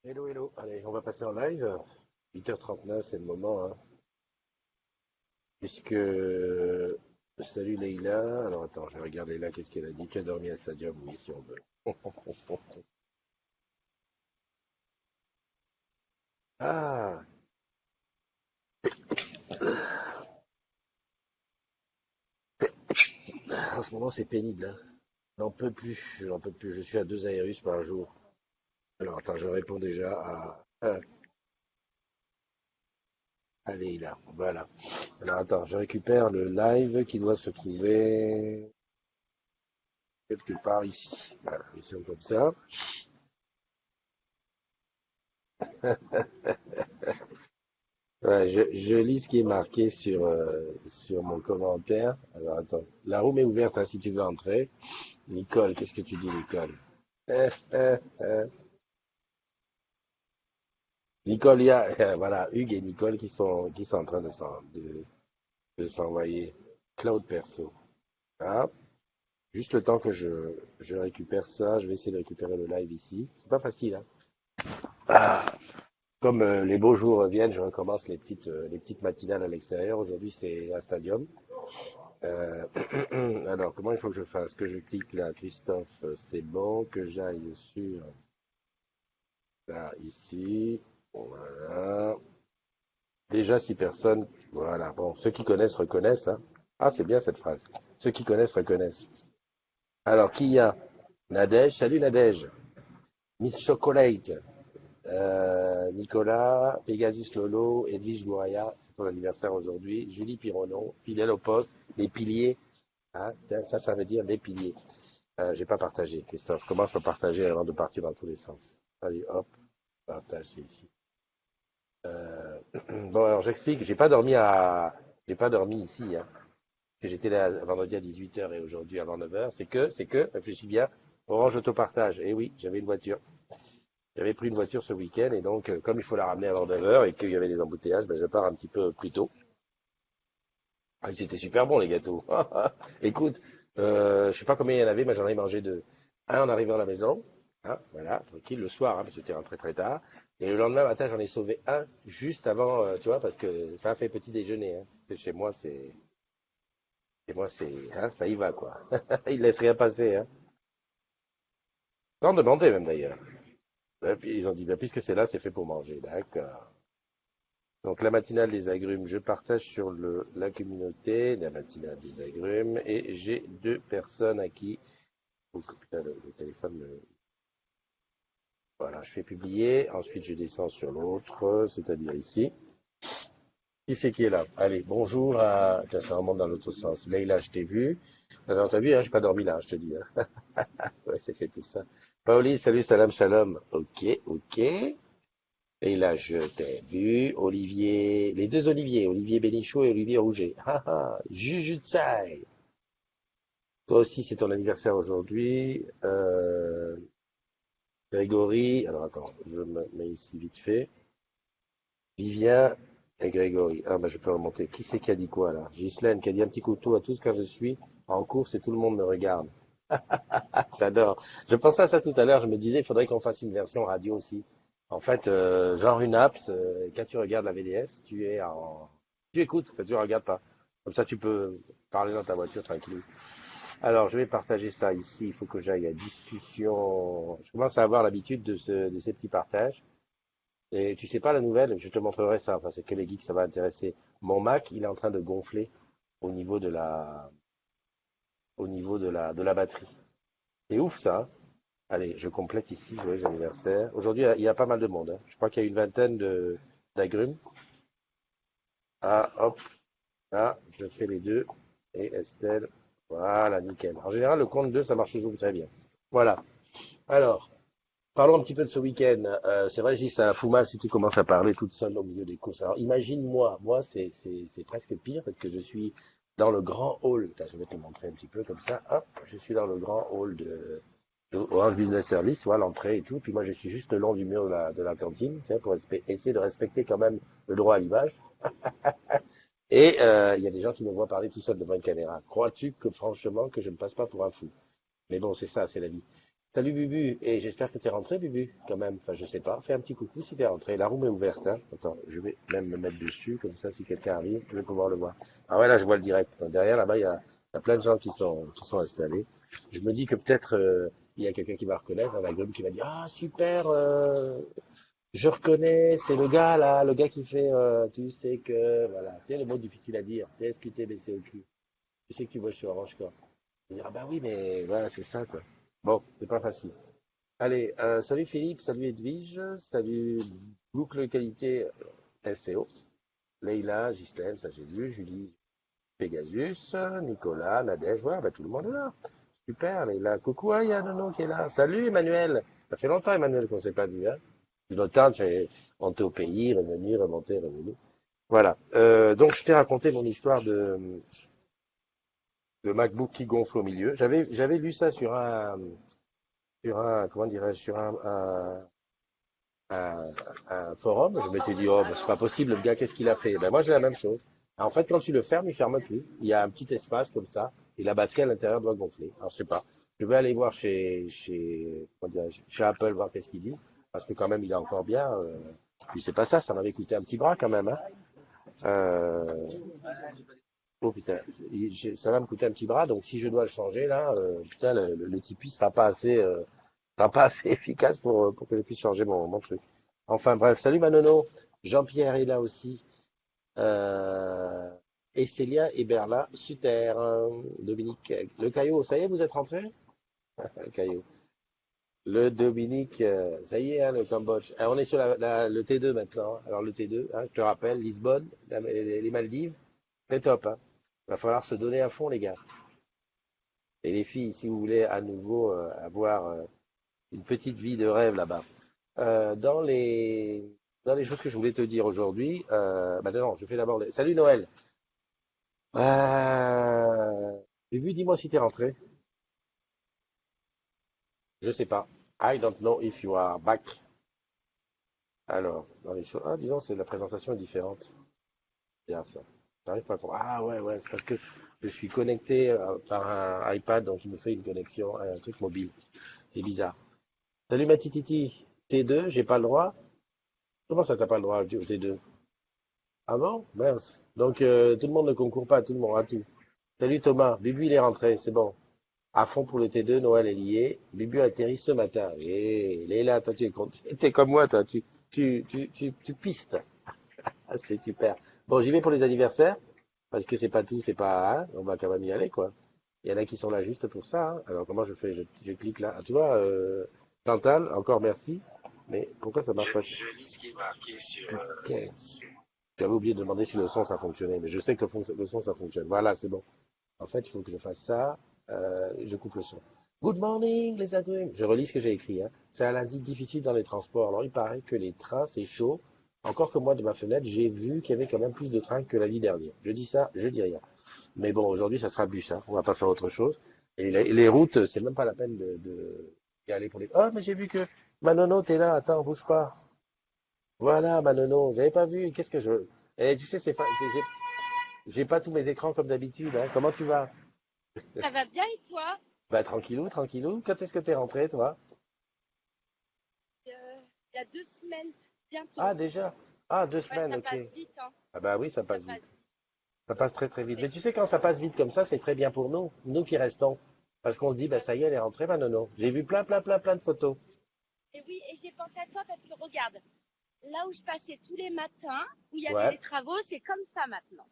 Hello, hello. Allez, on va passer en live. 8h39, c'est le moment, hein. Puisque. Salut Leïla. Alors attends, je vais regarder là, qu'est-ce qu'elle a dit. Tu as dormi à Stadium? Oui, si on veut. Ah, en ce moment, c'est pénible, hein. J'en peux plus, j'en peux plus. Je suis à 2 Aérus par jour. Alors attends, je réponds déjà à Leïla. Voilà. Alors attends, je récupère le live qui doit se trouver quelque part ici. Voilà, ici comme ça. Ouais, je lis ce qui est marqué sur mon commentaire. Alors attends, la room est ouverte hein, si tu veux entrer. Nicole, qu'est-ce que tu dis, Nicole? Euh. Nicole, il y a voilà, Hugues et Nicole qui sont en train de s'envoyer Cloud perso. Ah, juste le temps que je récupère ça, je vais essayer de récupérer le live ici. C'est pas facile, hein. Ah, comme les beaux jours reviennent, je recommence les petites matinales à l'extérieur. Aujourd'hui, c'est un stadium. Euh, alors, comment il faut que je fasse? Que je clique là, Christophe, c'est bon. Que j'aille sur là, ici. Voilà. Déjà, 6 personnes. Voilà. Bon, ceux qui connaissent reconnaissent, hein. Ah, c'est bien cette phrase. Ceux qui connaissent reconnaissent. Alors, qui y a? Nadège. Salut Nadège. Miss Chocolate. Nicolas, Pegasus Lolo, Edwige Gouraya, c'est ton anniversaire aujourd'hui. Julie Pironon, fidèle au poste. Les piliers. Hein, ça veut dire les piliers. J'ai pas partagé, Christophe. Comment je peux partager avant de partir dans tous les sens? Allez, hop, partage, c'est ici. Euh, Bon, alors j'explique. J'ai pas dormi ici, hein. Que j'étais là vendredi à 18h et aujourd'hui avant 9h. C'est que, réfléchis bien, Orange Autopartage. Et oui, j'avais une voiture. J'avais pris une voiture ce week-end et donc, comme il faut la ramener avant 9h et qu'il y avait des embouteillages, ben, je pars un petit peu plus tôt. Ah, ils étaient super bons, les gâteaux. Écoute, je sais pas combien il y en avait, mais j'en ai mangé deux. Un en arrivant à la maison, hein, voilà, tranquille, le soir, hein, parce que j'étais rentré très tard. Et le lendemain matin, j'en ai sauvé un juste avant, tu vois, parce que ça a fait petit déjeuner, hein. Tu sais, chez moi, hein, ça y va, quoi. Ils laissent rien passer, hein. Sans demander, même d'ailleurs. Et puis, ils ont dit, bah, puisque c'est là, c'est fait pour manger. D'accord. Donc, la matinale des agrumes, je partage sur la communauté, la matinale des agrumes, et j'ai 2 personnes à qui. Oh, putain, le téléphone Voilà, je fais publier. Ensuite, je descends sur l'autre, c'est-à-dire ici. Qui c'est qui est là? Allez, bonjour à. Tiens, ça remonte dans l'autre sens. Leïla, je t'ai vu. Alors, t'as vu, hein, j'ai pas dormi là, je te dis, hein. Ouais, c'est fait pour ça. Paoli, salut, salam, shalom. Ok, ok. Leïla, je t'ai vu. Olivier, les deux Olivier, Olivier Bénichou et Olivier Rouget. Ah ah, Jujutsai. Toi aussi, c'est ton anniversaire aujourd'hui. Grégory, alors attends, je me mets ici vite fait. Vivien et Grégory. Ah, bah, je peux remonter. Qui c'est qui a dit quoi, là? Ghislaine, qui a dit un petit couteau à tous quand je suis en course et tout le monde me regarde. J'adore. Je pensais à ça tout à l'heure. Je me disais, il faudrait qu'on fasse une version radio aussi. En fait, genre une apps, quand tu regardes la VDS, tu écoutes, en fait, tu ne regardes pas. Comme ça, tu peux parler dans ta voiture tranquille. Alors, je vais partager ça ici. Il faut que j'aille à discussion. Je commence à avoir l'habitude de ces petits partages. Et tu sais pas la nouvelle, je te montrerai ça. Enfin, c'est que les geeks, ça va intéresser. Mon Mac, il est en train de gonfler au niveau de la batterie. C'est ouf ça, hein. Allez, je complète ici, joyeux anniversaire. Aujourd'hui, il y a pas mal de monde, hein. Je crois qu'il y a une vingtaine d'agrumes. Ah, hop, là, je fais les deux. Et Estelle, voilà, nickel. En général, le compte 2, ça marche toujours très bien. Voilà. Alors, parlons un petit peu de ce week-end. C'est vrai, Gilles, ça fout mal si tu commences à parler toute seule au milieu des courses. Alors, imagine-moi, moi, c'est presque pire parce que je suis dans le grand hall. Attends, je vais te le montrer un petit peu comme ça. Hop, je suis dans le grand hall de Orange Business Service, voilà l'entrée et tout. Puis moi, je suis juste le long du mur de la cantine, tu sais, pour essayer de respecter quand même le droit à l'image. Et il y a des gens qui me voient parler tout seul devant une caméra. Crois-tu que franchement, que je ne passe pas pour un fou? Mais bon, c'est ça, c'est la vie. Salut Bubu, et j'espère que tu es rentré Bubu, quand même. Enfin, je sais pas. Fais un petit coucou si tu es rentré. La room est ouverte, hein. Attends, je vais même me mettre dessus, comme ça, si quelqu'un arrive, je vais pouvoir le voir. Ah ouais, là, je vois le direct. Derrière, là-bas, il y a plein de gens qui sont installés. Je me dis que peut-être il y a quelqu'un qui va reconnaître, dans la groupe qui va dire, ah super, je reconnais, c'est le gars là, le gars qui fait, tu sais que, voilà, tu sais les mots difficiles à dire, TSQT, BCOQ. Tu sais que tu vois sur Orange Corp. Je vais dire, ah bah oui, mais voilà, c'est ça quoi. Bon, c'est pas facile. Allez, salut Philippe, salut Edwige, salut Boucle Qualité SEO, Leïla, Ghislaine, ça j'ai lu, Julie, Pegasus, Nicolas, Nadège, voilà, bah, tout le monde est là. Super, Leïla. Coucou, il y a Nono qui est là. Salut Emmanuel. Ça fait longtemps Emmanuel qu'on s'est pas vu, hein. Depuis longtemps, tu es monté au pays, revenu, remonté, revenu. Voilà. Donc je t'ai raconté mon histoire de MacBook qui gonfle au milieu. J'avais lu ça sur un, comment dirais-je, sur un forum. Je m'étais dit, oh, ben, c'est pas possible, le gars, qu'est-ce qu'il a fait? Ben, moi, j'ai la même chose. En fait, quand tu le fermes, il ferme plus. Il y a un petit espace comme ça, et la batterie à l'intérieur doit gonfler. Alors, je sais pas. Je vais aller voir comment dirais-je, chez Apple, voir qu'est-ce qu'ils disent, parce que quand même, il est encore bien. Puis c'est pas ça, ça m'avait coûté un petit bras quand même, hein. Euh, oh putain, ça va me coûter un petit bras, donc si je dois le changer là, putain, le Tipeee sera pas assez efficace pour que je puisse changer mon truc. Enfin bref, salut Manono, Jean-Pierre est là aussi, euh, et Célia et Berla, super, Dominique, le Caillot, ça y est, vous êtes rentrés? Le Caillot. Le Dominique, ça y est, hein, le Cambodge. On est sur le T2 maintenant, hein. Alors le T2, hein, je te rappelle, Lisbonne, les Maldives, c'est top, hein. Va falloir se donner à fond, les gars. Et les filles, si vous voulez à nouveau avoir une petite vie de rêve là-bas. Euh, dans les, dans les choses que je voulais te dire aujourd'hui, bah non, je fais d'abord Salut Noël. Bubu, dis-moi si t'es rentré. Je sais pas. I don't know if you are back. Alors, dans les choses. Ah, dis donc, la présentation est différente. Bien ça. J'arrive pas à comprendre. Ah ouais, ouais, c'est parce que je suis connecté par un iPad, donc il me fait une connexion à un truc mobile. C'est bizarre. Salut ma tititi. T2, j'ai pas le droit. Comment ça t'as pas le droit au T2? Ah bon? Mince. Donc tout le monde ne concourt pas, tout le monde à tout. Salut Thomas, Bibu il est rentré, c'est bon. À fond pour le T2, Noël est lié. Bibu a atterri ce matin. Et Léla, toi tu es t'es comme moi, toi, tu pistes. Ah, c'est super. Bon, j'y vais pour les anniversaires, parce que c'est pas tout, c'est pas, hein, on va quand même y aller, quoi. Il y en a qui sont là juste pour ça, hein. Alors comment je fais? Je clique là. Ah, tu vois, Chantal, encore merci. Mais pourquoi ça marche pas? Je lis ce qui est marqué sur. Putain. J'avais oublié de demander si le son ça fonctionnait, mais je sais que le son ça fonctionne. Voilà, c'est bon. En fait, il faut que je fasse ça. Je coupe le son. Good morning, les adultes. Je relis ce que j'ai écrit, hein. C'est un lundi difficile dans les transports. Alors, il paraît que les trains, c'est chaud. Encore que moi, de ma fenêtre, j'ai vu qu'il y avait quand même plus de trains que lundi dernier. Je dis ça, je dis rien. Mais bon, aujourd'hui, ça sera bus, hein. On va pas faire autre chose. Et les routes, c'est même pas la peine d'y aller pour les. Oh, mais j'ai vu que Manono, t'es là. Attends, bouge pas. Voilà, Manono. J'avais pas vu. Qu'est-ce que je. Eh, tu sais, j'ai pas tous mes écrans comme d'habitude, hein. Comment tu vas? Ça va bien et toi? Bah, tranquillou, tranquillou. Quand est-ce que t'es rentré, toi? Il y a 2 semaines, Ah, bientôt. déjà. Ah, deux Ouais, semaines, ça ok. passe vite, hein. Ah bah oui, ça Ça passe passe vite. vite. Ça passe très très vite. Mais C'est- tu sais, quand ça passe vite comme ça, c'est très bien pour nous, nous qui restons. Parce qu'on se dit, bah Ouais. ça y est, elle est rentrée, ma nono. J'ai vu plein, plein, plein, plein de photos. Et oui, et j'ai pensé à toi parce que regarde, là où je passais tous les matins, où il y avait Ouais. les travaux, c'est comme ça maintenant.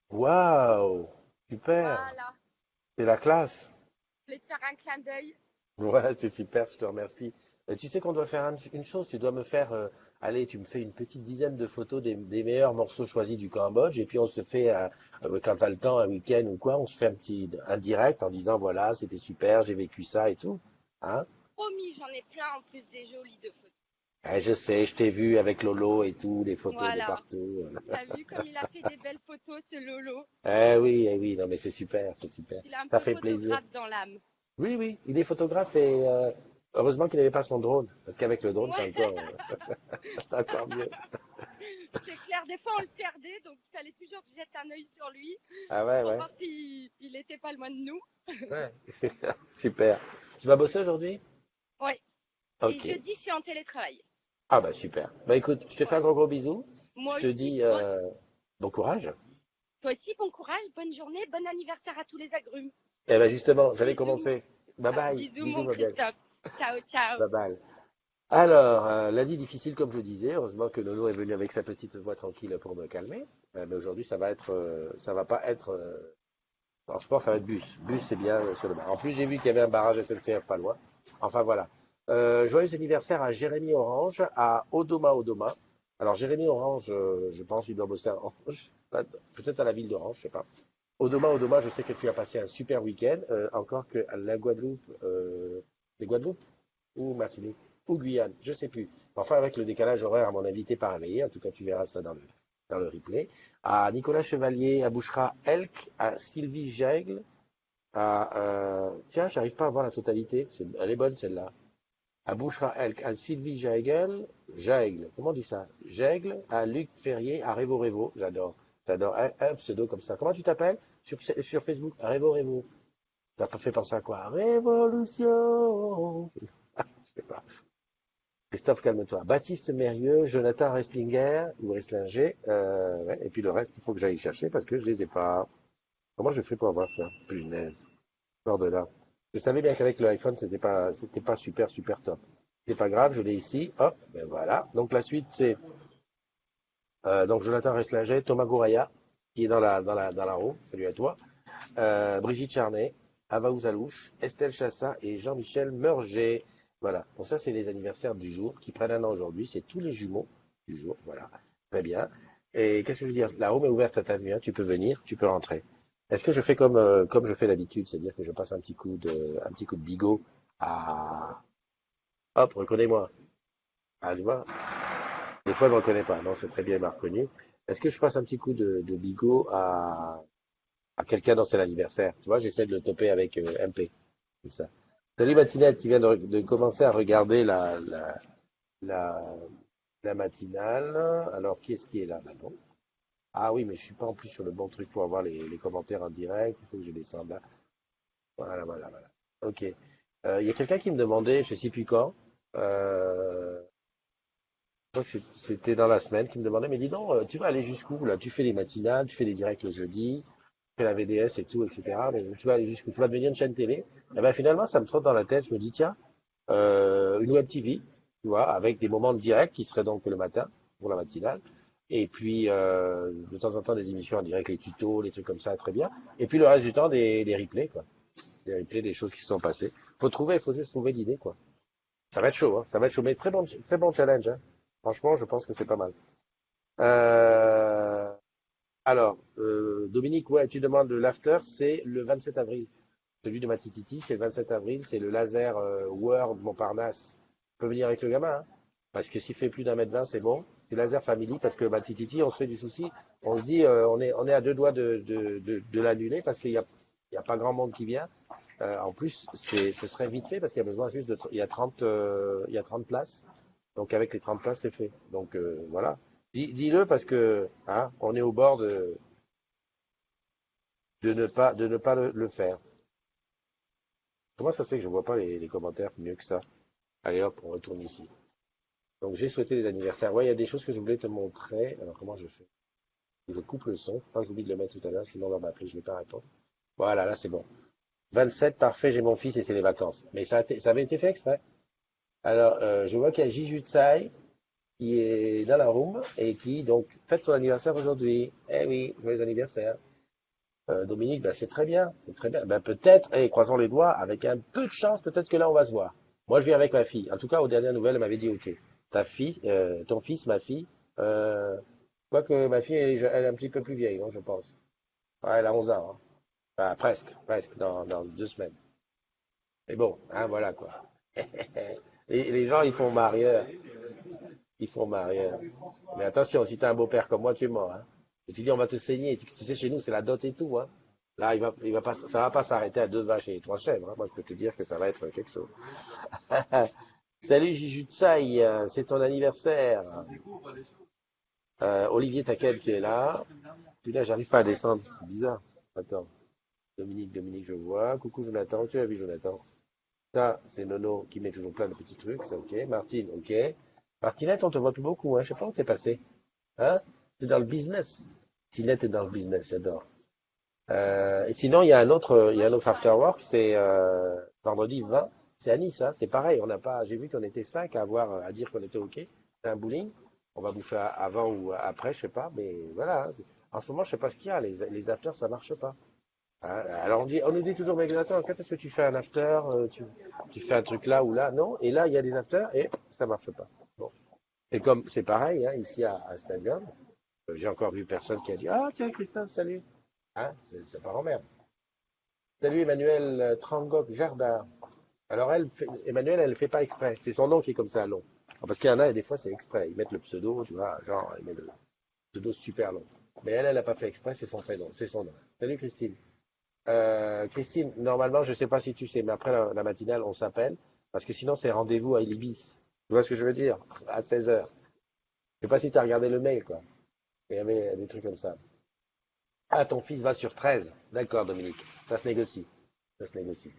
Waouh! Super! Voilà. C'est la classe. Je voulais te faire un clin d'œil. Ouais, c'est super, je te remercie. Tu sais qu'on doit faire une chose, tu dois me faire, allez, tu me fais une petite dizaine de photos des meilleurs morceaux choisis du Cambodge, et puis on se fait, quand t'as le temps, un week-end ou quoi, on se fait un direct en disant, voilà, c'était super, j'ai vécu ça et tout. Hein? Promis, j'en ai plein en plus des jolies de photos. Je sais, je t'ai vu avec Lolo et tout, les photos de Voilà. partout. T'as vu comme il a fait des belles photos, ce Lolo? Eh oui, non mais c'est super, c'est super. Il est un Ça peu fait plaisir. photographe dans l'âme. Oui, oui, il est photographe et heureusement qu'il n'avait pas son drone, parce qu'avec le drone, Ouais, c'est encore mieux. c'est clair. Des fois, on le perdait, donc il fallait toujours que je jette un œil sur lui Ah ouais, pour ouais, voir s'il n'était pas loin de nous. ouais. Super. Tu vas bosser aujourd'hui? Ouais. Et Ok. jeudi, je suis en télétravail. Ah bah super. Bah écoute, je te fais un Ouais. gros gros bisou. Je Moi te aussi. dis bon courage. Toi aussi, bon courage, bonne journée, bon anniversaire à tous les agrumes. Eh ben justement, j'allais Bisous. commencer. Bye bye. Bisous, Bisous mon ma belle. Christophe. Ciao, ciao. Bye bye. Alors, lundi difficile comme je disais. Heureusement que Nono est venu avec sa petite voix tranquille pour me calmer. Mais aujourd'hui, ça va pas être. Franchement, ça va être bus. Bus, c'est bien sur le bar. En plus, j'ai vu qu'il y avait un barrage SNCF pas loin. Enfin voilà. Joyeux anniversaire à Jérémy Orange, à Odoma Odoma. Alors Jérémy Orange, je pense qu'il doit bosser à Orange, peut-être à la ville d'Orange, je sais pas. Odoma Odoma, je sais que tu as passé un super week-end. Encore que à la Guadeloupe, c'est Guadeloupe ou Martinique ou Guyane, je sais plus. Enfin, avec le décalage horaire, à mon avis, t'es pas réveillé. En tout cas, tu verras ça dans le replay. À Nicolas Chevalier, à Bouchra Elk, à Sylvie Jaigle, à tiens, j'arrive pas à voir la totalité. Elle est bonne celle-là. À Bouchra Elk, à Sylvie Jaigle, comment on dit ça? Jaigle, à Luc Ferrier, à Révo Révo, j'adore un pseudo comme ça. Comment tu t'appelles sur Facebook? Révo Révo. T'as pas fait penser à quoi? Révolution. Je sais pas. Christophe, calme-toi. Baptiste Mérieux, Jonathan Restlinger ou Restlinger, ouais, et puis le reste, il faut que j'aille chercher parce que je les ai pas. Comment je fais pour avoir ça? Punaise. Sors de là. Je savais bien qu'avec le iPhone, c'était pas super, super top. C'est pas grave, je l'ai ici. Hop, ben voilà. Donc la suite, c'est donc Jonathan Restlinger, Thomas Gouraya, qui est dans la roue. Salut à toi. Brigitte Charnay, Ava Ouzalouche, Estelle Chassa et Jean-Michel Meurger. Voilà. Donc ça, c'est les anniversaires du jour qui prennent un an aujourd'hui. C'est tous les jumeaux du jour. Voilà. Très bien. Et qu'est-ce que je veux dire? La room est ouverte à ta vue, hein. Tu peux venir, tu peux rentrer. Est-ce que je fais comme je fais d'habitude, c'est-à-dire que je passe un petit coup de bigot à, hop, reconnais-moi. Ah, tu vois? Des fois, elle me reconnaît pas. Non, c'est très bien, elle m'a reconnu. Est-ce que je passe un petit coup de bigot à quelqu'un dans son anniversaire? Tu vois, j'essaie de le toper avec MP. Comme ça. Salut Matinette qui vient de commencer à regarder la, la matinale. Alors, qui est-ce qui est là? Bah non. Ah oui, mais je suis pas en plus sur le bon truc pour avoir les commentaires en direct. Il faut que je descende là. Voilà, voilà, voilà. Ok. Il y a quelqu'un qui me demandait, je sais plus quand, je crois que c'était dans la semaine, qui me demandait, mais dis donc, tu vas aller jusqu'où là? Tu fais les matinales, tu fais les directs le jeudi, tu fais la VDS et tout, etc. Mais tu vas aller jusqu'où? Tu vas devenir une chaîne télé? Et ben finalement, ça me trotte dans la tête. Je me dis, tiens, une web TV, tu vois, avec des moments de direct qui seraient donc le matin pour la matinale. Et puis, de temps en temps, des émissions en direct, les tutos, les trucs comme ça, très bien. Et puis, le reste du temps, des replays, quoi. Des replays, des choses qui se sont passées. Faut juste trouver l'idée, quoi. Ça va être chaud, hein. Ça va être chaud, mais très bon challenge, hein. Franchement, je pense que c'est pas mal. Euh, Dominique, ouais, tu demandes l'after, c'est le 27 avril. Celui de Matititi, c'est le 27 avril, c'est le laser World Montparnasse. Tu peux venir avec le gamin, hein, parce que s'il fait plus d'1 m 20, c'est bon. C'est laser family, parce que Matititi, on se fait du souci. On se dit, on est à deux doigts de l'annuler, parce il y a pas grand monde qui vient. En plus, ce serait vite fait, parce qu'il y a besoin juste il y a 30 places. Donc avec les 30 places, c'est fait. Donc voilà. Dis-le, parce que hein, on est au bord de ne pas le faire. Comment ça se fait que je ne vois pas les commentaires mieux que ça? Allez hop, on retourne ici. Donc j'ai souhaité les anniversaires. Ouais, il y a des choses que je voulais te montrer. Alors comment je fais? Je coupe le son. Faut pas que j'oublie de le mettre tout à l'heure, sinon on va m'appeler, je ne vais pas répondre. Voilà, là c'est bon. 27, parfait, j'ai mon fils et c'est les vacances. Mais ça avait été fait exprès. Alors, je vois qu'il y a Jijutsu qui est dans la room et qui donc fête son anniversaire aujourd'hui. Eh oui, joyeux anniversaire. Dominique, ben, c'est très bien, c'est très bien. Ben, peut-être, et croisons les doigts, avec un peu de chance, peut-être que là on va se voir. Moi, je viens avec ma fille. En tout cas, aux dernières nouvelles, elle m'avait dit OK. Ta fille, ton fils, ma fille. Quoique ma fille, elle est un petit peu plus vieille, hein, je pense. Ouais, elle a 11 ans, hein. Enfin, presque, dans 2 semaines. Mais bon, hein, voilà quoi. Les gens, ils font marieur. Ils font marieur. Mais attention, si t'as un beau-père comme moi, tu es mort, hein. Et tu dis, on va te saigner. Tu sais, chez nous, c'est la dot et tout, hein. Là, il va pas, ça va pas s'arrêter à 2 vaches et 3 chèvres, hein. Moi, je peux te dire que ça va être quelque chose. Salut Jujutsaï, c'est ton anniversaire. Olivier Taquel qui est là. Puis là, j'arrive pas à descendre. C'est bizarre. Attends. Dominique, je vois. Coucou Jonathan. Tu as vu Jonathan? Ça, c'est Nono qui met toujours plein de petits trucs, c'est OK. Martine, OK. Martinette, on te voit plus beaucoup, hein. Je sais pas où t'es passé. Hein? T'es dans le business. Tinette est dans le business, j'adore. Et sinon, il y a un autre after work, c'est vendredi 20. C'est à Nice, hein. C'est pareil. On n'a pas, j'ai vu qu'on était cinq à avoir, à dire qu'on était OK. C'est un bowling. On va bouffer avant ou après, je sais pas. Mais voilà, hein. En ce moment, je sais pas ce qu'il y a. Les afters, ça marche pas. Hein. Alors on nous dit toujours, mais attends, quand est-ce que tu fais un after? Tu fais un truc là ou là? Non. Et là, il y a des afters et ça marche pas. Bon. C'est pareil, hein, ici à Stadium. J'ai encore vu personne qui a dit, ah tiens, Christophe, salut. Hein, c'est pas en merde. Salut Emmanuel Trangok Jardin. Alors Emmanuel, elle ne fait pas exprès. C'est son nom qui est comme ça long. Parce qu'il y en a, et des fois, c'est exprès. Ils mettent le pseudo, tu vois, genre, ils mettent le pseudo super long. Mais elle n'a pas fait exprès, c'est son prénom, c'est son nom. Salut Christine. Christine, normalement, je ne sais pas si tu sais, mais après la matinale, on s'appelle. Parce que sinon, c'est rendez-vous à Ilibis. Tu vois ce que je veux dire? À 16 heures. Je ne sais pas si tu as regardé le mail, quoi. Il y avait des trucs comme ça. Ah, ton fils va sur 13. D'accord, Dominique. Ça se négocie. Ça se négocie.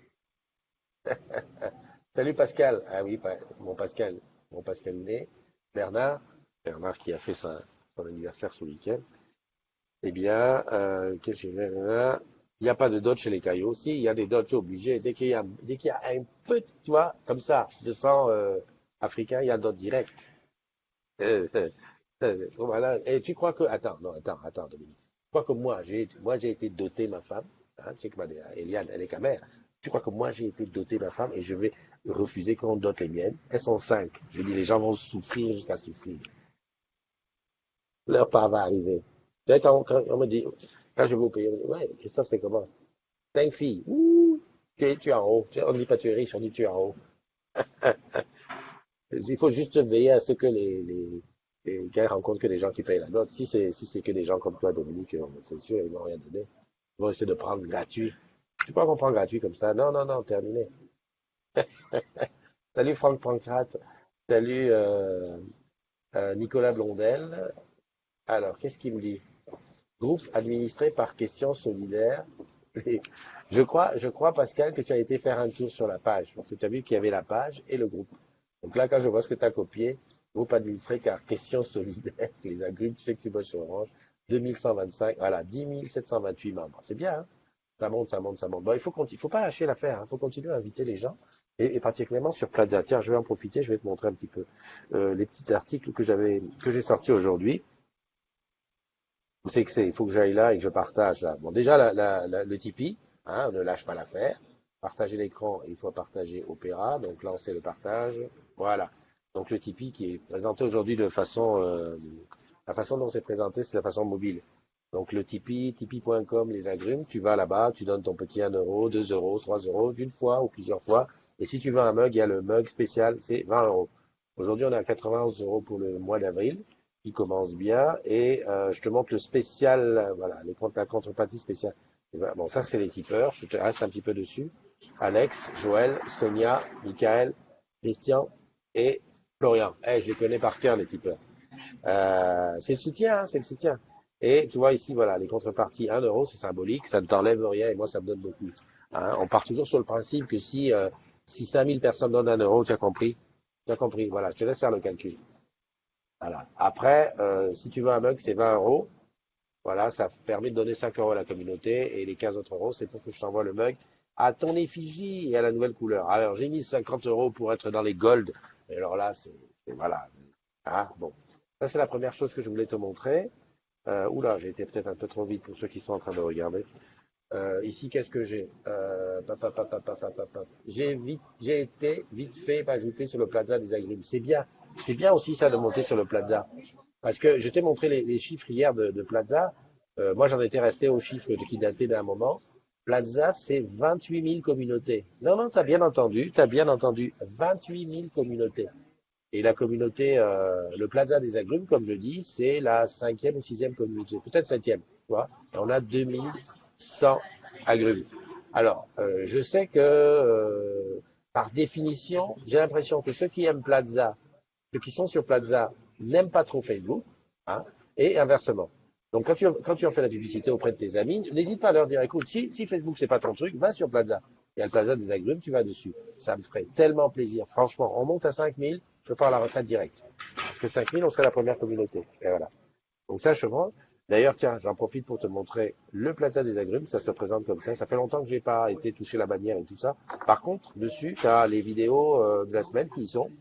Salut Pascal. Ah oui, mon Pascal Né. Bernard. Bernard qui a fait son anniversaire ce week-end. Eh bien, qu'est-ce que je vais là? Il n'y a pas de dot chez les caillots. Si, il y a des dots obligés. Dès qu'il y a un peu, tu vois, comme ça, de sang africain, il y a dot direct. Euh, euh, trop malin. Et tu crois que, attends, non, attends, Dominique. Tu crois que moi, j'ai été doté ma femme, hein, tu sais que Eliane, elle est camère. Tu crois que moi, j'ai été doté ma femme et je vais refuser qu'on dote les miennes? Elles sont cinq. Je dis, les gens vont souffrir jusqu'à souffrir. Leur part va arriver. Tu sais, quand on me dit, quand je vais vous payer, on me dit, ouais, Christophe, c'est comment? Cinq filles. Ouh, tu es en haut. On ne dit pas tu es riche, on dit tu es en haut. Il faut juste veiller à ce que qu'elles rencontrent que des gens qui payent la note. Si c'est que des gens comme toi, Dominique, c'est sûr, ils vont rien donner. Ils vont essayer de prendre gratuit. Tu crois qu'on prend gratuit comme ça? Non, non, non, terminé. Salut Franck Pancrate. Salut Nicolas Blondel. Alors, qu'est-ce qu'il me dit? Groupe administré par Question Solidaire. Et je crois, Pascal, que tu as été faire un tour sur la page. Parce que tu as vu qu'il y avait la page et le groupe. Donc là, quand je vois ce que tu as copié, groupe administré car Question Solidaire, les agrumes, tu sais que tu bosses sur Orange, 2125, voilà, 10 728 membres. C'est bien, hein? Ça monte, ça monte, ça monte. Bon, il faut pas lâcher l'affaire, il faut continuer à inviter les gens. Et particulièrement sur Plaza. Tiens, je vais en profiter, je vais te montrer un petit peu les petits articles que j'ai sortis aujourd'hui. Où c'est que c'est? Il faut que j'aille là et que je partage là. Bon, déjà, le Tipeee, hein, on ne lâche pas l'affaire. Partager l'écran, il faut partager Opéra. Donc, lancer le partage. Voilà. Donc, le Tipeee qui est présenté aujourd'hui de façon, la façon dont c'est présenté, c'est la façon mobile. Donc, le Tipeee, tipeee.com, les agrumes, tu vas là-bas, tu donnes ton petit 1 euro, 2 euros, 3 euros, d'une fois ou plusieurs fois. Et si tu veux un mug, il y a le mug spécial, c'est 20 euros. Aujourd'hui, on est à 91 euros pour le mois d'avril qui commence bien. Et je te montre le spécial, voilà, la contrepartie spéciale. Et ben, bon, ça, c'est les tipeurs. Je te reste un petit peu dessus. Alex, Joël, Sonia, Michael, Christian et Florian. Eh, je les connais par cœur, les tipeurs. C'est le soutien, hein, c'est le soutien. Et tu vois ici, voilà, les contreparties, 1 euro, c'est symbolique, ça ne t'enlève rien et moi, ça me donne beaucoup. Hein, on part toujours sur le principe que si 5000 personnes donnent 1 euro, tu as compris? Tu as compris, voilà, je te laisse faire le calcul. Voilà. Après, si tu veux un mug, c'est 20 euros. Voilà, ça permet de donner 5 euros à la communauté et les 15 autres euros, c'est pour que je t'envoie le mug à ton effigie et à la nouvelle couleur. Alors, j'ai mis 50 euros pour être dans les gold. Et alors là, voilà. Ah, bon. Ça, c'est la première chose que je voulais te montrer. Oula, j'ai été peut-être un peu trop vite pour ceux qui sont en train de regarder. Ici, qu'est-ce que j'ai J'ai été vite fait ajouté sur le Plaza des agrumes. C'est bien aussi ça de monter sur le Plaza. Parce que je t'ai montré les chiffres hier de Plaza. Moi, j'en étais resté aux chiffres qui dataient d'un moment. Plaza, c'est 28 000 communautés. Non, non, t'as bien entendu, 28 000 communautés. Et la communauté, le Plaza des agrumes, comme je dis, c'est la cinquième ou sixième communauté, peut-être septième, tu vois. Et on a 2100 agrumes. Alors, je sais que, par définition, j'ai l'impression que ceux qui aiment Plaza, ceux qui sont sur Plaza, n'aiment pas trop Facebook, hein, et inversement. Donc, quand tu en fais la publicité auprès de tes amis, n'hésite pas à leur dire, écoute, si Facebook c'est pas ton truc, va sur Plaza. Il y a le Plaza des Agrumes, tu vas dessus. Ça me ferait tellement plaisir. Franchement, on monte à 5000, je pars à la retraite directe. Parce que 5000, on serait la première communauté. Et voilà. Donc ça, je vois. D'ailleurs, tiens, j'en profite pour te montrer le Plaza des Agrumes. Ça se présente comme ça. Ça fait longtemps que j'ai pas été touché la bannière et tout ça. Par contre, dessus, tu as les vidéos de la semaine qui y sont.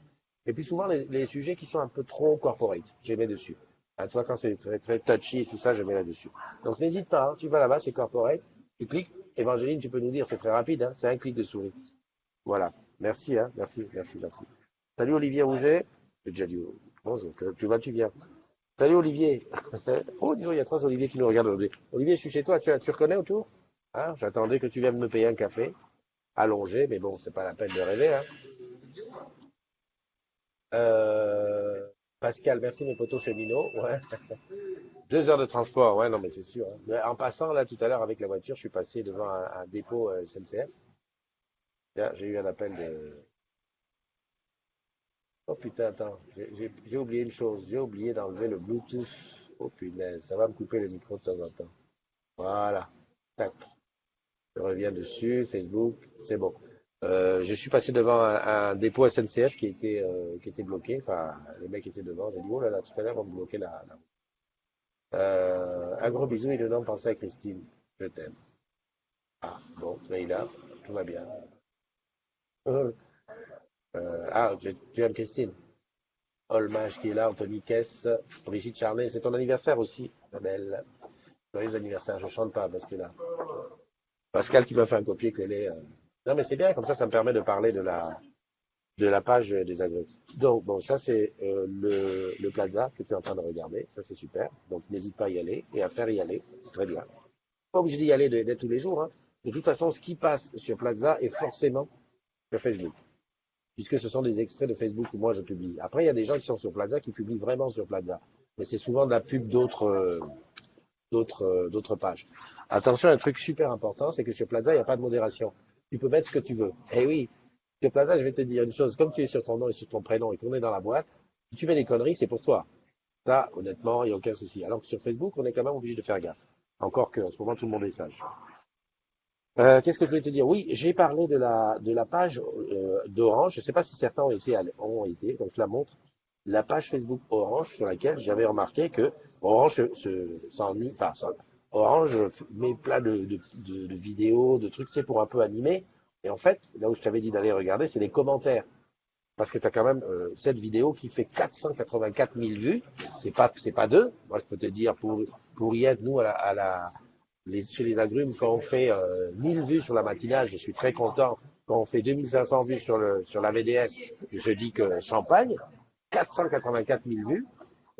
Et puis souvent, les sujets qui sont un peu trop corporate, je les mets dessus. Ah, tu vois, quand c'est très, très touchy et tout ça, je mets là-dessus. Donc n'hésite pas, hein, tu vas là-bas, c'est corporate, tu cliques. Évangéline, tu peux nous dire, c'est très rapide, hein, c'est un clic de souris. Voilà. Merci, hein, merci, merci, merci. Salut Olivier Rouget. J'ai déjà dit bonjour, tu vas, tu viens. Salut Olivier. Oh, dis donc, il y a trois Olivier qui nous regardent aujourd'hui. Olivier, je suis chez toi, tu reconnais autour? Hein, j'attendais que tu viennes me payer un café, allongé, mais bon, c'est pas la peine de rêver, hein. Pascal, merci mes potos cheminots. Ouais. 2 heures de transport, ouais, non, mais c'est sûr, hein. Mais en passant, là, tout à l'heure, avec la voiture, je suis passé devant un dépôt SNCF. Tiens, j'ai eu un appel de... Oh putain, attends, j'ai oublié une chose. J'ai oublié d'enlever le Bluetooth. Oh punaise, ça va me couper le micro de temps en temps. Voilà. Tac. Je reviens dessus, Facebook, c'est bon. Je suis passé devant un dépôt SNCF qui était bloqué. Enfin, les mecs étaient devant. J'ai dit, oh là là, tout à l'heure, on me bloquait la... un gros bisou et dedans, pensez à Christine. Je t'aime. Ah, bon, là, tout va bien. Tu aimes Christine? Olmage qui est là, Anthony Kess, Brigitte Charlet, c'est ton anniversaire aussi, ma belle. Joyeux anniversaire, je chante pas parce que là, Pascal qui m'a fait un copier-coller. Non mais c'est bien, comme ça me permet de parler de la page des agriculteurs. Donc bon, ça c'est le Plaza que tu es en train de regarder, ça c'est super. Donc n'hésite pas à y aller et à faire y aller, c'est très bien. Pas obligé d'y aller de tous les jours, hein. De toute façon, ce qui passe sur Plaza est forcément sur Facebook, puisque ce sont des extraits de Facebook que moi je publie. Après, il y a des gens qui sont sur Plaza qui publient vraiment sur Plaza, mais c'est souvent de la pub d'autres pages. Attention, un truc super important, c'est que sur Plaza, il n'y a pas de modération. Tu peux mettre ce que tu veux. Eh oui, sur Plaza, je vais te dire une chose, comme tu es sur ton nom et sur ton prénom et qu'on est dans la boîte, si tu mets des conneries, c'est pour toi. Ça, honnêtement, il n'y a aucun souci. Alors que sur Facebook, on est quand même obligé de faire gaffe. Encore qu'en ce moment, tout le monde est sage. Qu'est-ce que je voulais te dire? Oui, j'ai parlé de la page d'Orange. Je ne sais pas si certains ont été, donc je la montre. La page Facebook Orange sur laquelle j'avais remarqué que Orange s'ennuie, enfin, Orange met plein de vidéos, de trucs, c'est pour un peu animer. Et en fait, là où je t'avais dit d'aller regarder, c'est les commentaires. Parce que tu as quand même cette vidéo qui fait 484 000 vues. C'est pas deux. Moi, je peux te dire, pour y être, nous, chez les agrumes, quand on fait 1000 vues sur la matinale, je suis très content. Quand on fait 2500 vues sur la VDS, je dis que champagne, 484 000 vues.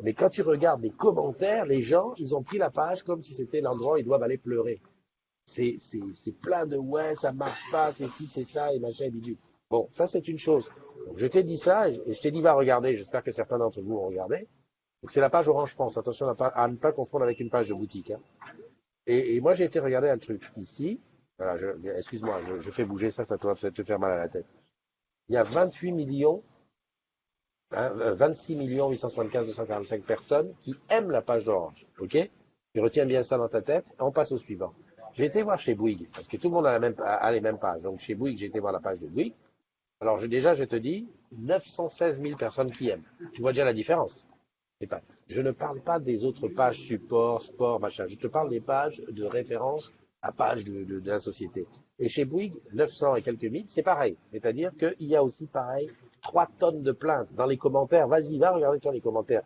Mais quand tu regardes les commentaires, les gens, ils ont pris la page comme si c'était l'endroit où ils doivent aller pleurer. C'est plein de ouais, ça marche pas, c'est ci, c'est ça, et machin, et bidule. Bon, ça c'est une chose. Donc, je t'ai dit ça, et je t'ai dit va regarder, j'espère que certains d'entre vous ont regardé. Donc c'est la page Orange France, attention à ne pas confondre avec une page de boutique, hein. Et moi, j'ai été regarder un truc ici. Voilà, excuse-moi, je fais bouger ça, ça doit te faire mal à la tête. Il y a 28 millions, hein, 26 875 245 personnes qui aiment la page d'Orange. OK? Tu retiens bien ça dans ta tête. On passe au suivant. J'ai été voir chez Bouygues, parce que tout le monde a les mêmes pages. Donc chez Bouygues, j'ai été voir la page de Bouygues. Alors déjà, je te dis, 916 000 personnes qui aiment. Tu vois déjà la différence. Je ne parle pas des autres pages support, sport, machin. Je te parle des pages de référence à page de la société. Et chez Bouygues, 900 et quelques mille, c'est pareil. C'est-à-dire qu'il y a aussi pareil 3 tonnes de plaintes dans les commentaires. Vas-y, va regarder dans les commentaires.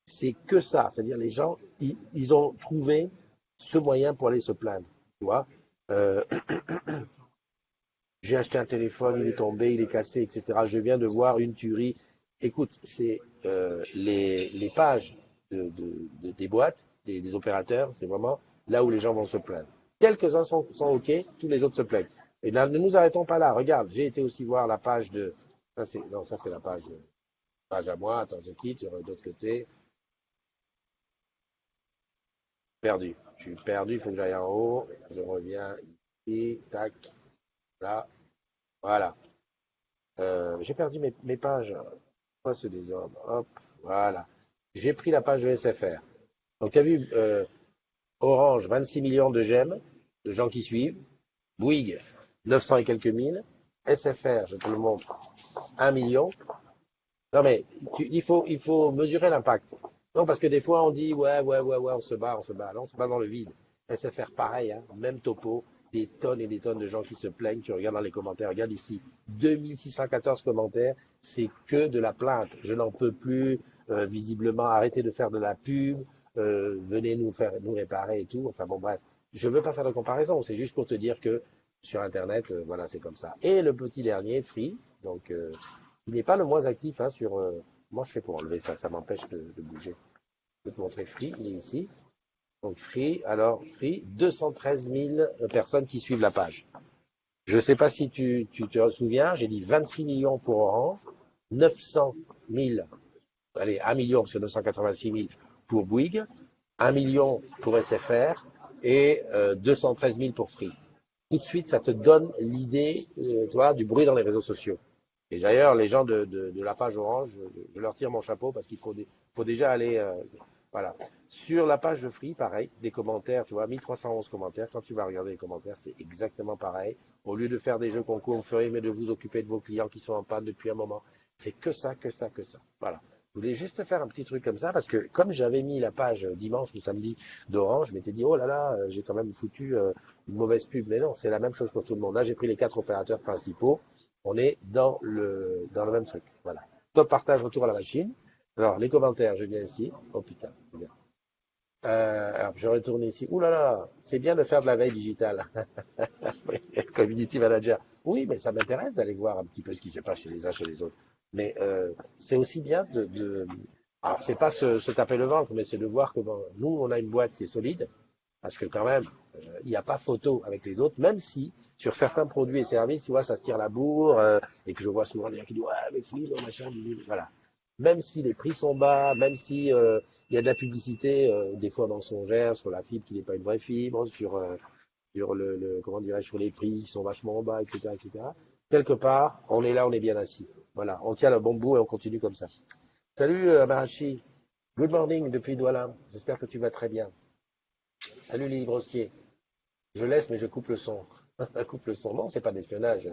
C'est que ça. C'est-à-dire les gens, ils ont trouvé ce moyen pour aller se plaindre. Tu vois, euh, j'ai acheté un téléphone, il est tombé, il est cassé, etc. Je viens de voir une tuerie. Écoute, c'est les pages des boîtes, des opérateurs, c'est vraiment là où les gens vont se plaindre. Quelques-uns sont OK, tous les autres se plaignent. Et là, ne nous arrêtons pas là. Regarde, j'ai été aussi voir la page de... Non, ça c'est la page à moi. Attends, je quitte, il y aura d'autre côté. Perdu. Je suis perdu, il faut que j'aille en haut. Je reviens ici, tac, là. Voilà. J'ai perdu mes pages. Pas ce désordre. Hop, voilà. J'ai pris la page de SFR. Donc, tu as vu, Orange, 26 millions de j'aime, de gens qui suivent. Bouygues, 900 et quelques mille. SFR, je te le montre, 1 million. Non mais il faut mesurer l'impact. Non, parce que des fois on dit ouais, on se bat, on se bat. Là, on se bat dans le vide. SFR, pareil, hein, même topo, des tonnes et des tonnes de gens qui se plaignent. Tu regardes dans les commentaires, regarde ici, 2614 commentaires, c'est que de la plainte. Je n'en peux plus, visiblement, arrêtez de faire de la pub, venez nous réparer et tout. Enfin bon, bref, je veux pas faire de comparaison, c'est juste pour te dire que sur Internet, voilà, c'est comme ça. Et le petit dernier, Free, donc il n'est pas le moins actif hein, sur. Comment je fais pour enlever ça? Ça m'empêche de bouger. Je vais te montrer Free, il est ici. Donc Free, alors Free, 213 000 personnes qui suivent la page. Je ne sais pas si tu te souviens, j'ai dit 26 millions pour Orange, 900 000, allez, 1 million, c'est 986 000 pour Bouygues, 1 million pour SFR et 213 000 pour Free. Tout de suite, ça te donne l'idée, tu vois, du bruit dans les réseaux sociaux. Et d'ailleurs, les gens de la page Orange, je leur tire mon chapeau parce qu'il faut déjà aller, voilà. Sur la page de Free, pareil, des commentaires, tu vois, 1311 commentaires. Quand tu vas regarder les commentaires, c'est exactement pareil. Au lieu de faire des jeux concours, vous ferez, mais de vous occuper de vos clients qui sont en panne depuis un moment. C'est que ça, que ça, que ça. Voilà. Je voulais juste faire un petit truc comme ça parce que comme j'avais mis la page dimanche ou samedi d'Orange, je m'étais dit, oh là là, j'ai quand même foutu une mauvaise pub. Mais non, c'est la même chose pour tout le monde. Là, j'ai pris les 4 opérateurs principaux. On est dans le même truc. Voilà. Top partage, retour à la machine. Alors, les commentaires, je viens ici. Oh putain, c'est bien. Alors, je retourne ici. Ouh là là, c'est bien de faire de la veille digitale. Community manager. Oui, mais ça m'intéresse d'aller voir un petit peu ce qui se passe chez les uns, chez les autres. Mais c'est aussi bien alors, c'est pas se taper le ventre, mais c'est de voir comment nous, on a une boîte qui est solide, parce que quand même, il n'y a pas photo avec les autres, même si sur certains produits et services, tu vois, ça se tire la bourre, et que je vois souvent des gens qui disent, ouais, mais Philippe, machin, voilà. Même si les prix sont bas, même si il y a de la publicité, des fois mensongère, sur la fibre qui n'est pas une vraie fibre, sur comment dirais-je, sur les prix qui sont vachement bas, etc., etc. Quelque part, on est là, on est bien assis. Voilà, on tient le bon bout et on continue comme ça. Salut Marachi, good morning depuis Douala. J'espère que tu vas très bien. Salut les brossiers. Je laisse, mais je coupe le son. Coupe le son. Non, c'est pas d'espionnage.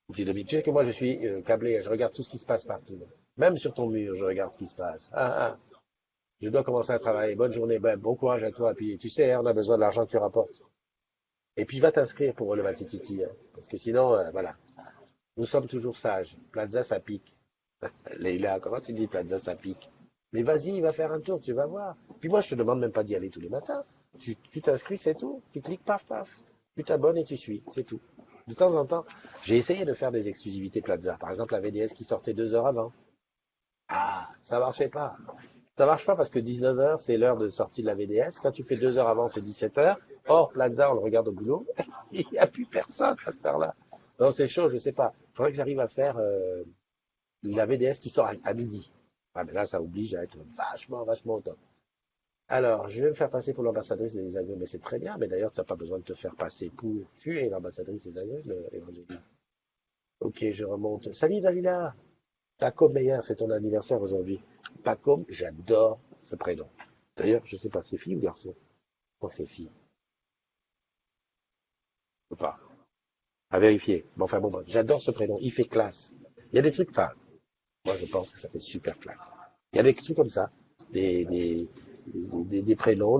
Petit Dominique. Tu sais que moi, je suis câblé. Je regarde tout ce qui se passe partout. Même sur ton mur, je regarde ce qui se passe. Je dois commencer à travailler. Bonne journée. Ben, bon courage à toi. Puis, tu sais, hein, on a besoin de l'argent que tu rapportes. Et puis, va t'inscrire pour le Matititi. Hein, parce que sinon, voilà. Nous sommes toujours sages. Plaza, ça pique. Leïla, comment tu dis Plaza, ça pique? Mais vas-y, va faire un tour, tu vas voir. Puis moi, je te demande même pas d'y aller tous les matins. Tu t'inscris, c'est tout. Tu cliques, paf, paf. Tu t'abonnes et tu suis, c'est tout. De temps en temps, j'ai essayé de faire des exclusivités Plaza. Par exemple, la VDS qui sortait 2 heures avant. Ah, ça marchait pas. Ça marche pas parce que 19 heures, c'est l'heure de sortie de la VDS. Quand tu fais 2 heures avant, c'est 17 heures. Or, Plaza, on le regarde au boulot. Il n'y a plus personne à cette heure-là. Non, c'est chaud, je sais pas. Il faudrait que j'arrive à faire la VDS qui sort à midi. Ah, mais là, ça oblige à être vachement, vachement au top. Alors, je vais me faire passer pour l'ambassadrice des aïeux, mais c'est très bien. Mais d'ailleurs, tu n'as pas besoin de te faire passer pour. Tu es l'ambassadrice des aïeux, Évangéline. Ok, je remonte. Salut Dalila. Pacôme Meyer, c'est ton anniversaire aujourd'hui. Pacôme, j'adore ce prénom. D'ailleurs, je sais pas, c'est fille ou garçon? Je crois que c'est fille. Ou pas. À vérifier. Bon, enfin bon, j'adore ce prénom. Il fait classe. Il y a des trucs, enfin, moi je pense que ça fait super classe. Il y a des trucs comme ça. Des prénoms,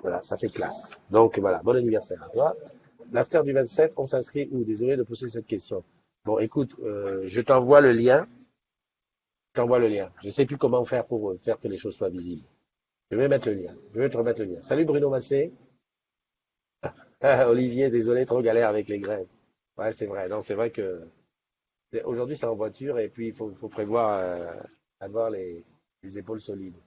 voilà, ça fait classe. Donc voilà, bon anniversaire à toi. L'after du 27, on s'inscrit où? Désolé de poser cette question. Bon, écoute, je t'envoie le lien. Je t'envoie le lien. Je ne sais plus comment faire pour faire que les choses soient visibles. Je vais mettre le lien. Je vais te remettre le lien. Salut Bruno Massé. Olivier, désolé, trop galère avec les grèves. Ouais, c'est vrai. Non, c'est vrai que aujourd'hui c'est en voiture et puis il faut prévoir avoir les épaules solides.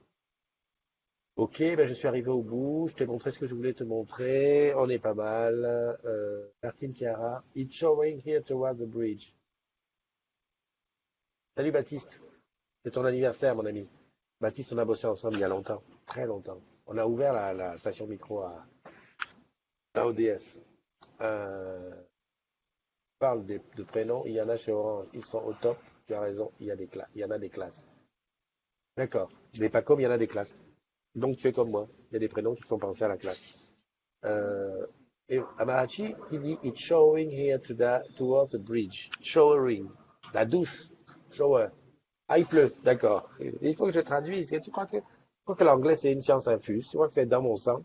Ok, ben je suis arrivé au bout. Je t'ai montré ce que je voulais te montrer. On est pas mal. Martine Chiara. It's showing here towards the bridge. Salut Baptiste. C'est ton anniversaire, mon ami. Baptiste, on a bossé ensemble il y a longtemps. Très longtemps. On a ouvert la station micro à ODS. Parle de prénoms. Il y en a chez Orange. Ils sont au top. Tu as raison. Il y a des classes. Il y en a des classes. D'accord. Mais pas comme il y en a des classes. Donc tu es comme moi. Il y a des prénoms qui te font penser à la classe. Euh, Et Amarachi, il dit, it's showering here towards the bridge. Showering. La douche. Shower. Ah, il pleut. D'accord. Il faut que je traduise. Tu crois que l'anglais, c'est une science infuse? Tu crois que c'est dans mon sang?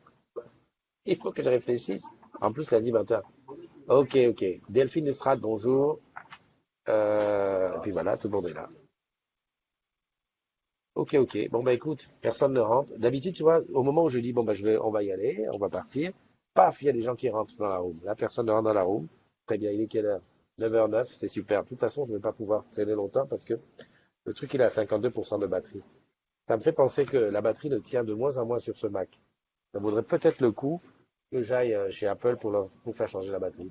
Il faut que je réfléchisse. En plus, lundi matin. Ok, ok. Delphine Lestrade, bonjour. Et puis voilà, tout le monde est là. Ok, ok. Bon, bah écoute, personne ne rentre. D'habitude, tu vois, au moment où je dis, bon, bah on va y aller, on va partir, paf, il y a des gens qui rentrent dans la room. Là, personne ne rentre dans la room. Très bien, il est quelle heure? 9h09, c'est super. De toute façon, je ne vais pas pouvoir traîner longtemps parce que le truc, il est à 52% de batterie. Ça me fait penser que la batterie ne tient de moins en moins sur ce Mac. Ça vaudrait peut-être le coup que j'aille chez Apple pour faire changer la batterie.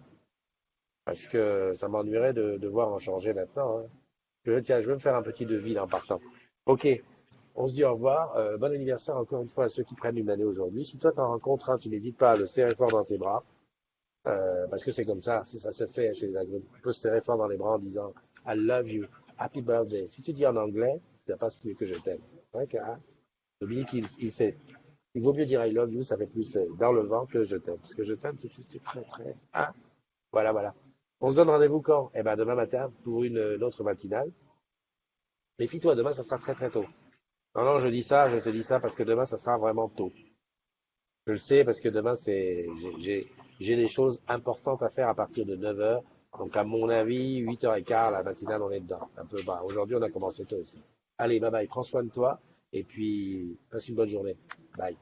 Parce que ça m'ennuierait de devoir en changer maintenant, hein. Tiens, je vais me faire un petit devis là, en partant. Ok, on se dit au revoir. Bon anniversaire encore une fois à ceux qui prennent une année aujourd'hui. Si toi t'en rencontres un, tu n'hésites pas à le serrer fort dans tes bras. Parce que c'est comme ça, ça se fait chez les agriculteurs. Tu peux se serrer fort dans les bras en disant I love you, happy birthday. Si tu dis en anglais, ça passe plus que je t'aime. C'est vrai que Dominique, il sait. Il vaut mieux dire I love you, ça fait plus dans le vent que je t'aime. Parce que je t'aime, c'est très très. Hein. Voilà, voilà. On se donne rendez-vous quand? Eh ben demain matin pour une autre matinale. Méfie-toi, demain ça sera très très tôt. Non, non, je te dis ça parce que demain ça sera vraiment tôt. Je le sais parce que demain j'ai des choses importantes à faire à partir de 9h. Donc à mon avis, 8h15, la matinale on est dedans. Un peu bas. Aujourd'hui on a commencé tôt aussi. Allez, bye bye, prends soin de toi et puis passe une bonne journée. Bye.